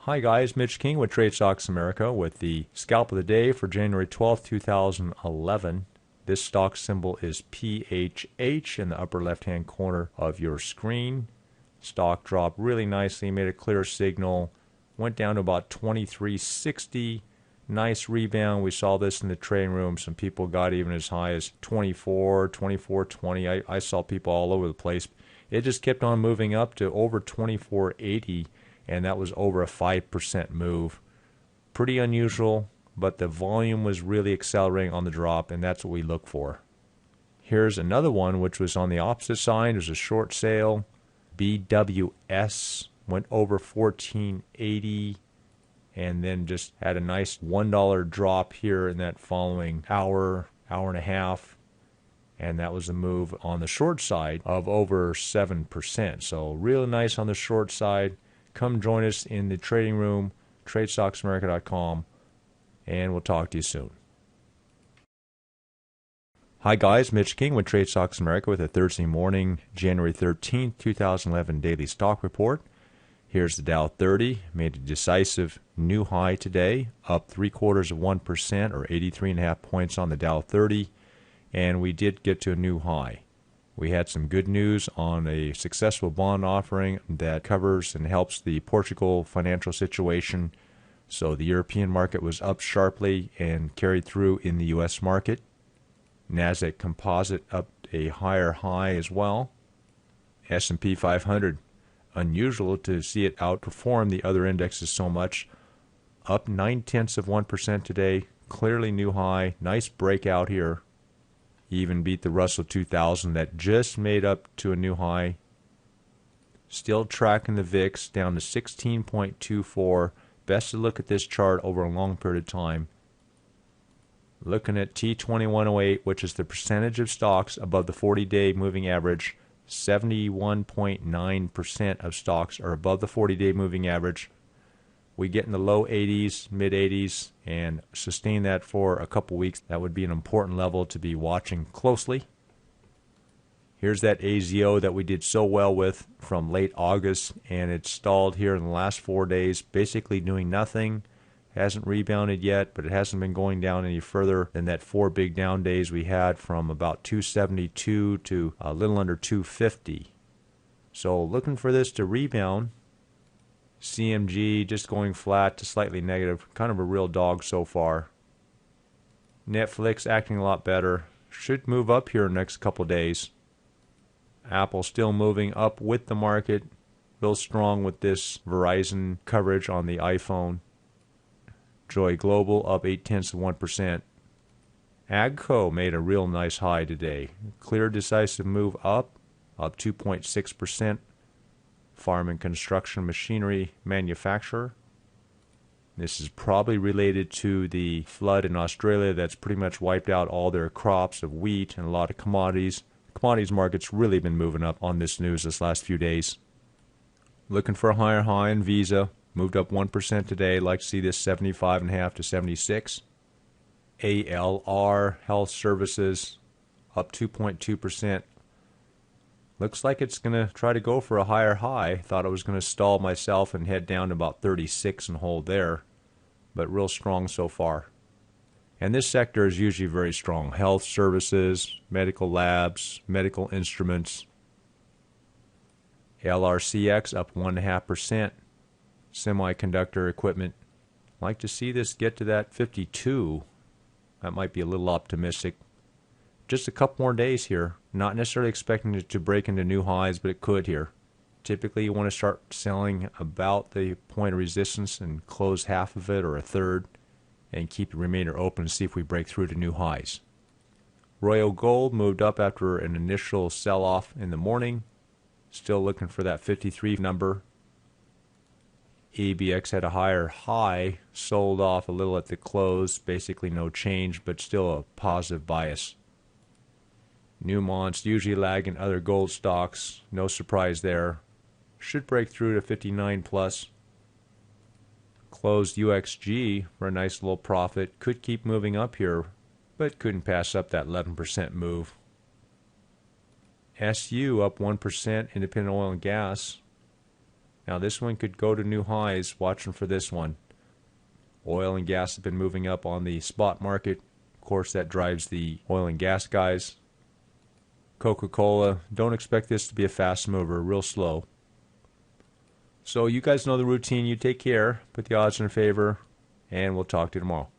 Hi guys, Mitch King with Trade Stocks America with the scalp of the day for January 12th, 2011. This stock symbol is PHH in the upper left-hand corner of your screen. Stock dropped really nicely, made a clear signal, went down to about 23.60. Nice rebound. We saw this in the trading room. Some people got even as high as 24, 24.20. I saw people all over the place. It just kept on moving up to over 24.80. And that was over a 5% move. Pretty unusual, but the volume was really accelerating on the drop, and that's what we look for. Here's another one, which was on the opposite side. It was a short sale. BWS went over 14.80, and then just had a nice $1 drop here in that following hour, hour and a half. And that was a move on the short side of over 7%. So really nice on the short side. Come join us in the trading room, TradeStocksAmerica.com, and we'll talk to you soon. Hi guys, Mitch King with Trade Stocks America with a Thursday morning, January 13th, 2011 daily stock report. Here's the Dow 30, made a decisive new high today, up 0.75% or 83.5 points on the Dow 30, and we did get to a new high. We had some good news on a successful bond offering that covers and helps the Portugal financial situation. So the European market was up sharply and carried through in the U.S. market. Nasdaq Composite up a higher high as well. S&P 500, unusual to see it outperform the other indexes so much. Up 0.9% today, clearly new high. Nice breakout here. Even beat the Russell 2000 that just made up to a new high. Still tracking the VIX down to 16.24. Best to look at this chart over a long period of time. Looking at T2108, which is the percentage of stocks above the 40-day moving average, 71.9% of stocks are above the 40-day moving average. We get in the low 80s, mid 80s, and sustain that for a couple weeks. That would be an important level to be watching closely. Here's that AZO that we did so well with from late August, and it stalled here in the last 4 days, basically doing nothing. Hasn't rebounded yet, but it hasn't been going down any further than that 4 big down days we had from about 272 to a little under 250. So looking for this to rebound. CMG just going flat to slightly negative. Kind of a real dog so far. Netflix acting a lot better. Should move up here in the next couple days. Apple still moving up with the market. Real strong with this Verizon coverage on the iPhone. Joy Global up 0.8%. AGCO made a real nice high today. Clear decisive move up 2.6%. Farm and construction machinery manufacturer. This is probably related to the flood in Australia that's pretty much wiped out all their crops of wheat and a lot of commodities. The commodities market's really been moving up on this news this last few days. Looking for a higher high in Visa. Moved up 1% today. Like to see this 75.5 to 76. ALR Health Services up 2.2%. Looks like it's going to try to go for a higher high. Thought it was going to stall myself and head down to about 36 and hold there. But real strong so far. And this sector is usually very strong. Health services, medical labs, medical instruments. LRCX up 1.5%. Semiconductor equipment. Like to see this get to that 52. That might be a little optimistic. Just a couple more days here. Not necessarily expecting it to break into new highs, but it could here. Typically, you want to start selling about the point of resistance and close half of it or a third and keep the remainder open to see if we break through to new highs. Royal Gold moved up after an initial sell-off in the morning. Still looking for that 53 number. ABX had a higher high, sold off a little at the close. Basically no change, but still a positive bias. Newmont's usually lagging other gold stocks. No surprise there. Should break through to 59 plus. Closed UXG for a nice little profit. Could keep moving up here, but couldn't pass up that 11% move. SU up 1%, independent oil and gas. Now this one could go to new highs. Watching for this one. Oil and gas have been moving up on the spot market. Of course, that drives the oil and gas guys. Coca-Cola, don't expect this to be a fast mover, real slow. So you guys know the routine. You take care, put the odds in your favor, and we'll talk to you tomorrow.